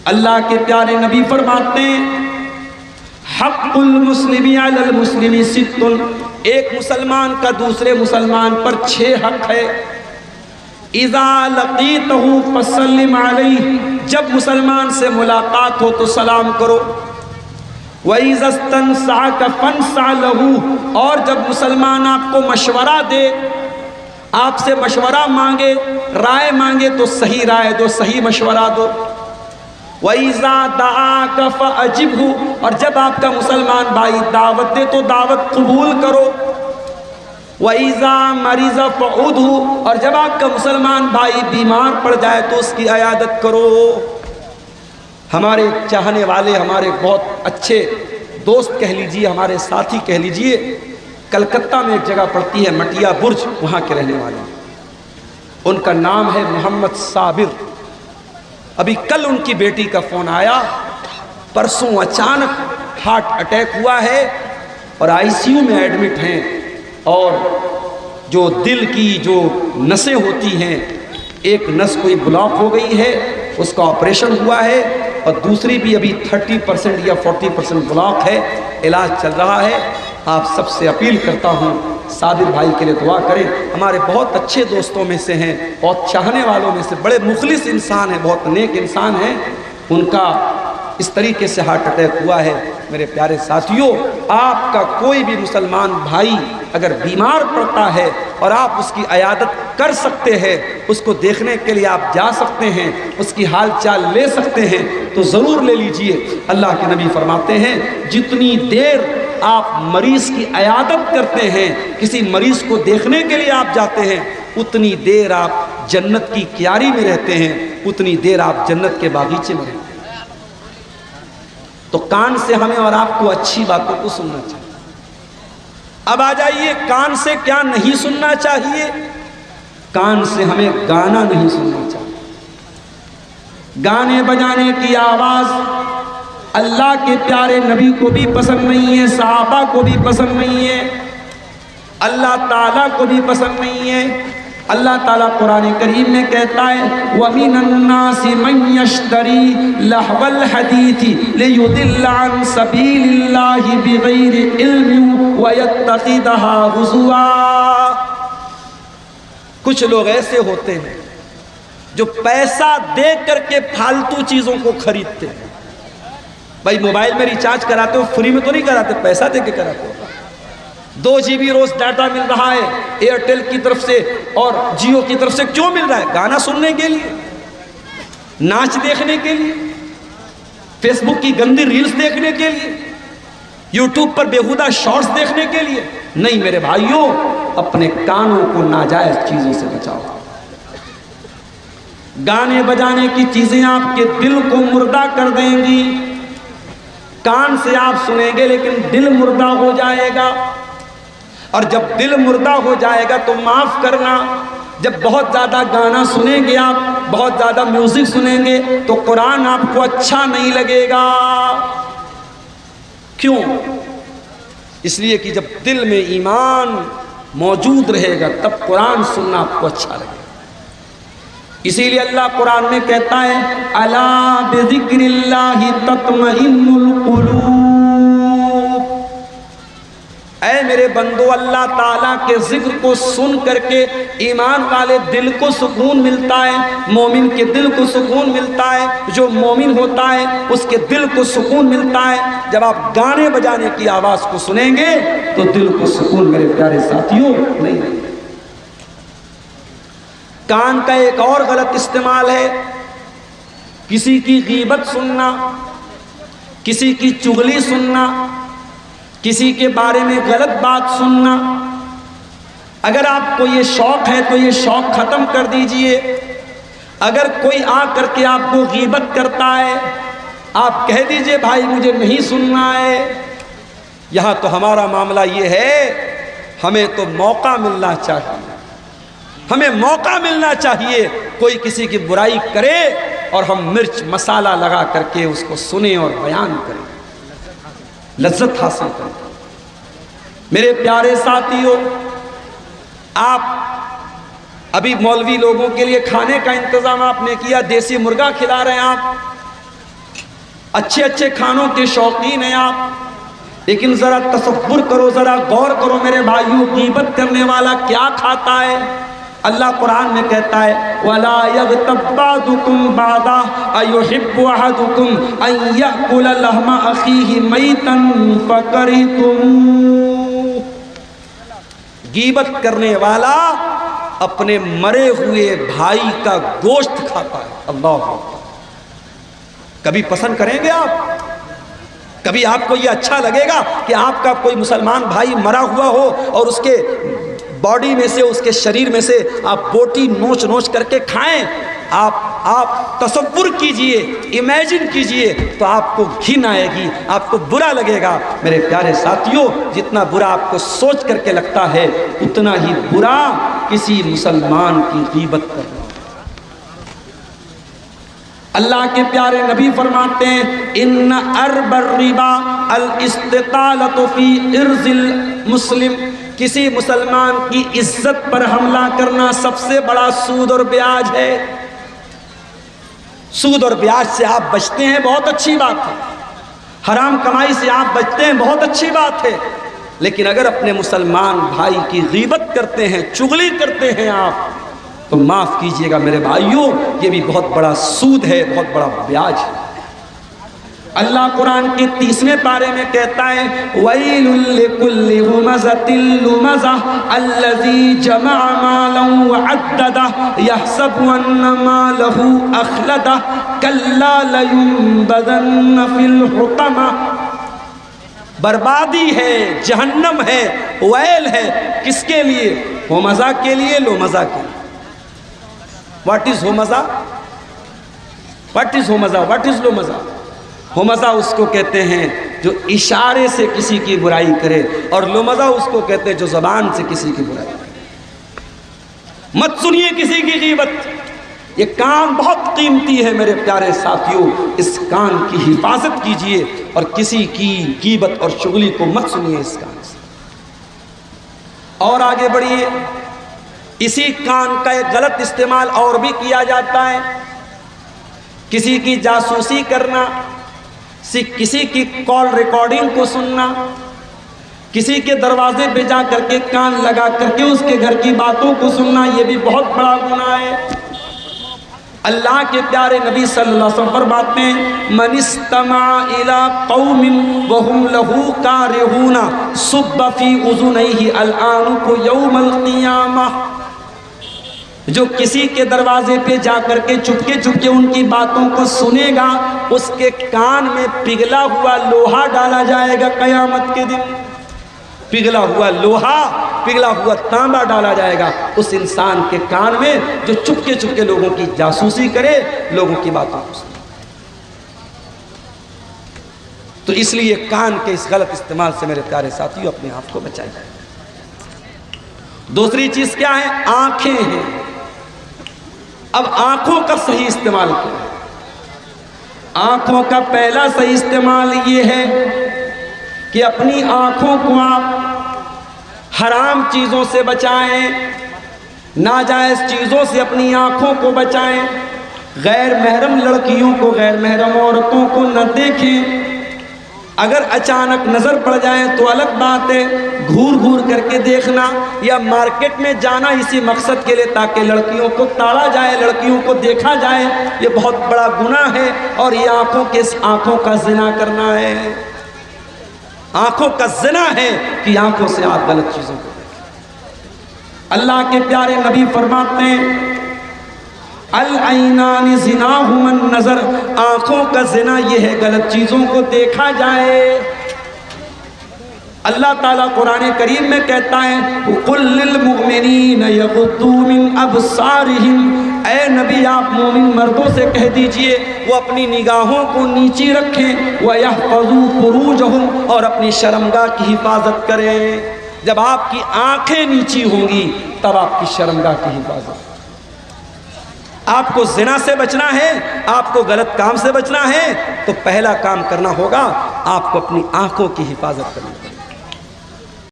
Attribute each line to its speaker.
Speaker 1: اللہ کے پیارے نبی فرماتے ہیں حق المسلم علی المسلم ست، ایک مسلمان کا دوسرے مسلمان پر 6 حق ہے۔ اذا لقیتہ فسلم علیہ، جب مسلمان سے ملاقات ہو تو سلام کرو۔ وَإِذَا اسْتَنْصَحَكَ فَانْصَحْ لَهُ، اور جب مسلمان آپ کو مشورہ دے، آپ سے مشورہ مانگے، رائے مانگے تو صحیح رائے دو، صحیح مشورہ دو۔ وَإِذَا دَعَاكَ فَأَجِبْهُ، اور جب آپ کا مسلمان بھائی دعوت دے تو دعوت قبول کرو۔ وَإِذَا مَرِضَ فَعُودْهُ، اور جب آپ کا مسلمان بھائی بیمار پڑ جائے تو اس کی عیادت کرو۔ ہمارے چاہنے والے، ہمارے بہت اچھے دوست کہہ لیجئے، ہمارے ساتھی کہہ لیجئے، کلکتہ میں ایک جگہ پڑتی ہے مٹیا برج، وہاں کے رہنے والے، ان کا نام ہے محمد صابر۔ ابھی کل ان کی بیٹی کا فون آیا، پرسوں اچانک ہارٹ اٹیک ہوا ہے اور آئی سی یو میں ایڈمٹ ہیں، اور جو دل کی جو نسیں ہوتی ہیں، ایک نس کوئی بلاک ہو گئی ہے، اس کا آپریشن ہوا ہے، اور دوسری بھی ابھی 30% یا 40% بلاک ہے، علاج چل رہا ہے۔ آپ سب سے اپیل کرتا ہوں صابر بھائی کے لیے دعا کریں، ہمارے بہت اچھے دوستوں میں سے ہیں، بہت چاہنے والوں میں سے، بڑے مخلص انسان ہیں، بہت نیک انسان ہیں، ان کا اس طریقے سے ہارٹ اٹیک ہوا ہے۔ میرے پیارے ساتھیوں، آپ کا کوئی بھی مسلمان بھائی اگر بیمار پڑتا ہے اور آپ اس کی عیادت کر سکتے ہیں، اس کو دیکھنے کے لیے آپ جا سکتے ہیں، اس کی حال چال لے سکتے ہیں تو ضرور لے لیجئے۔ اللہ کے نبی فرماتے ہیں جتنی دیر آپ مریض کی عیادت کرتے ہیں، کسی مریض کو دیکھنے کے لیے آپ جاتے ہیں، اتنی دیر آپ جنت کی کیاری میں رہتے ہیں، اتنی دیر آپ جنت کے باغیچے میں رہتے ہیں۔ تو کان سے ہمیں اور آپ کو اچھی باتوں کو سننا چاہیے۔ اب آ جائیے کان سے کیا نہیں سننا چاہیے؟ کان سے ہمیں گانا نہیں سننا چاہیے۔ گانے بجانے کی آواز اللہ کے پیارے نبی کو بھی پسند نہیں ہے، صحابہ کو بھی پسند نہیں ہے، اللہ تعالیٰ کو بھی پسند نہیں ہے۔ اللہ تعالیٰ قرآن کریم میں کہتا ہے وَمِنَ النَّاسِ مَن يَشْتَرِي لَهْوَ الْحَدِيثِ لِيُضِلَّ عَن سَبِيلِ اللَّهِ بِغَيْرِ عِلْمٍ وَيَتَّخِذَهَا هُزُوًا۔ کچھ لوگ ایسے ہوتے ہیں جو پیسہ دے کر کے فالتو چیزوں کو خریدتے ہیں۔ بھائی موبائل میں ریچارج کراتے ہو، فری میں تو نہیں کراتے، پیسہ دے کے کراتے ہو۔ 2 GB روز ڈاٹا مل رہا ہے ایئرٹیل کی طرف سے اور جیو کی طرف سے، کیوں مل رہا ہے؟ گانا سننے کے لیے، ناچ دیکھنے کے لیے، فیس بک کی گندی ریلز دیکھنے کے لیے، یوٹیوب پر بیہودہ شارٹس دیکھنے کے لیے؟ نہیں میرے بھائیوں، اپنے کانوں کو ناجائز چیزوں سے بچاؤ۔ گانے بجانے کی چیزیں آپ کے دل کو مردہ کر دیں گی۔ کان سے آپ سنیں گے لیکن دل مردہ ہو جائے گا، اور جب دل مردہ ہو جائے گا تو معاف کرنا، جب بہت زیادہ گانا سنیں گے، آپ بہت زیادہ میوزک سنیں گے تو قرآن آپ کو اچھا نہیں لگے گا۔ کیوں؟ اس لیے کہ جب دل میں ایمان موجود رہے گا تب قرآن سننا آپ کو اچھا لگے گا۔ اسی لیے اللہ قرآن میں کہتا ہے الا بذکر اللہ تطمئن القلوب، اے میرے بندو اللہ تعالیٰ کے ذکر کو سن کر کے ایمان والے دل کو سکون ملتا ہے، مومن کے دل کو سکون ملتا ہے، جو مومن ہوتا ہے اس کے دل کو سکون ملتا ہے۔ جب آپ گانے بجانے کی آواز کو سنیں گے تو دل کو سکون میرے پیارے ساتھیوں نہیں ملے گا۔ کان کا ایک اور غلط استعمال ہے کسی کی غیبت سننا، کسی کی چغلی سننا، کسی کے بارے میں غلط بات سننا۔ اگر آپ کو یہ شوق ہے تو یہ شوق ختم کر دیجئے۔ اگر کوئی آ کر کے آپ کو غیبت کرتا ہے، آپ کہہ دیجئے بھائی مجھے نہیں سننا ہے۔ یہاں تو ہمارا معاملہ یہ ہے، ہمیں تو موقع ملنا چاہیے، ہمیں موقع ملنا چاہیے، کوئی کسی کی برائی کرے اور ہم مرچ مسالہ لگا کر کے اس کو سنیں اور بیان کریں، لذت حاصل کریں۔ میرے پیارے ساتھیوں، آپ ابھی مولوی لوگوں کے لیے کھانے کا انتظام آپ نے کیا، دیسی مرغا کھلا رہے ہیں آپ، اچھے اچھے کھانوں کے شوقین ہیں آپ، لیکن ذرا تصور کرو، ذرا غور کرو میرے بھائیوں، غیبت کرنے والا کیا کھاتا ہے؟ اللہ قرآن میں کہتا ہے وَلَا يَغْتَبْ بَعْضُكُمْ بَعْضًا أَيُحِبُّ أَحَدُكُمْ أَن يَأْكُلَ لَحْمَ أَخِيهِ مَيْتًا فَكَرِهْتُمُوهُ۔ غیبت کرنے والا اپنے مرے ہوئے بھائی کا گوشت کھاتا ہے۔ اللہ اکبر۔ کبھی پسند کریں گے آپ؟ کبھی آپ کو یہ اچھا لگے گا کہ آپ کا کوئی مسلمان بھائی مرا ہوا ہو اور اس کے باڈی میں سے، اس کے شریر میں سے آپ بوٹی نوچ نوچ کر کے کھائیں؟ آپ تصور کیجئے، امیجن کیجئے تو آپ کو گھن آئے گی، آپ کو برا لگے گا۔ میرے پیارے ساتھیوں، جتنا برا آپ کو سوچ کر کے لگتا ہے اتنا ہی برا کسی مسلمان کی غیبت کرنا۔ اللہ کے پیارے نبی فرماتے ہیں ان ارب الربا الاستطالۃ فی ارض المسلم، کسی مسلمان کی عزت پر حملہ کرنا سب سے بڑا سود اور بیاج ہے۔ سود اور بیاج سے آپ بچتے ہیں، بہت اچھی بات ہے، حرام کمائی سے آپ بچتے ہیں، بہت اچھی بات ہے، لیکن اگر اپنے مسلمان بھائی کی غیبت کرتے ہیں، چغلی کرتے ہیں آپ، تو معاف کیجئے گا میرے بھائیوں، یہ بھی بہت بڑا سود ہے، بہت بڑا بیاج ہے۔ اللہ قرآن کے 30ویں پارے میں کہتا ہے وَيْلٌ لِكُلِّ هُمَزَةٍ لُمَزَةٍ الَّذِي جَمَعَ مَالًا وَعَدَّدَهُ يَحْسَبُ أَنَّ مَالَهُ أَخْلَدَهُ كَلَّا لَيُنبَذَنَّ فِي الْحُطَمَةِ۔ بربادی ہے، جہنم ہے، ویل ہے، کس کے لیے؟ ہومزہ کے لیے، لومزہ کے لیے۔ What is ہومزہ؟ What is ہومزہ؟ What is لومزہ؟ ہومزہ اس کو کہتے ہیں جو اشارے سے کسی کی برائی کرے، اور لومزہ اس کو کہتے ہیں جو زبان سے کسی کی برائی کرے۔ مت سنیے کسی کی غیبت، یہ کان بہت قیمتی ہے میرے پیارے ساتھیوں، اس کان کی حفاظت کیجئے اور کسی کی غیبت اور چغلی کو مت سنیے اس کان سے۔ اور آگے بڑھیے، اسی کان کا ایک غلط استعمال اور بھی کیا جاتا ہے، کسی کی جاسوسی کرنا، کسی کی کال ریکارڈنگ کو سننا، کسی کے دروازے پہ جا کر کے کان لگا کر کے اس کے گھر کی باتوں کو سننا، یہ بھی بہت بڑا گناہ ہے۔ اللہ کے پیارے نبی صلی اللہ علیہ وسلم فرماتے ہیں من استمع الى قوم وهم له كارهون صب في اذنيه العنق يوم القيامة، جو کسی کے دروازے پہ جا کر کے چپکے چپکے ان کی باتوں کو سنے گا، اس کے کان میں پگھلا ہوا لوہا ڈالا جائے گا قیامت کے دن۔ پگھلا ہوا لوہا، پگھلا ہوا تانبا ڈالا جائے گا اس انسان کے کان میں جو چپکے چپکے لوگوں کی جاسوسی کرے، لوگوں کی باتوں کو سنے۔ تو اس لیے کان کے اس غلط استعمال سے میرے پیارے ساتھیوں اپنے آپ کو بچائیے۔ دوسری چیز کیا ہے؟ آنکھیں ہیں۔ اب آنکھوں کا صحیح استعمال کیا؟ آنکھوں کا پہلا صحیح استعمال یہ ہے کہ اپنی آنکھوں کو آپ حرام چیزوں سے بچائیں، ناجائز چیزوں سے اپنی آنکھوں کو بچائیں، غیر محرم لڑکیوں کو، غیر محرم عورتوں کو نہ دیکھیں۔ اگر اچانک نظر پڑ جائے تو الگ بات ہے، گھور گھور کر کے دیکھنا یا مارکیٹ میں جانا اسی مقصد کے لیے تاکہ لڑکیوں کو تاڑا جائے، لڑکیوں کو دیکھا جائے، یہ بہت بڑا گناہ ہے، اور یہ آنکھوں کا زنا کرنا ہے۔ آنکھوں کا زنا ہے کہ آنکھوں سے آپ غلط چیزوں کو دیکھیں۔ اللہ کے پیارے نبی فرماتے ہیں العینان زناہما النظر، آنکھوں کا زنا یہ ہے غلط چیزوں کو دیکھا جائے۔ اللہ تعالیٰ قرآن کریم میں کہتا ہے قُلْ لِلْمُؤْمِنِينَ يَغُضُّوا مِنْ أَبْصَارِهِمْ، اے نبی آپ مومن مردوں سے کہہ دیجئے وہ اپنی نگاہوں کو نیچی رکھیں، وَيَحْفَظُوا فُرُوجَهُمْ، اور اپنی شرمگاہ کی حفاظت کریں۔ جب آپ کی آنکھیں نیچی ہوں گی تب آپ کی شرمگاہ کی حفاظت۔ آپ کو زنا سے بچنا ہے، آپ کو غلط کام سے بچنا ہے، تو پہلا کام کرنا ہوگا آپ کو اپنی آنکھوں کی حفاظت کرنی ہے۔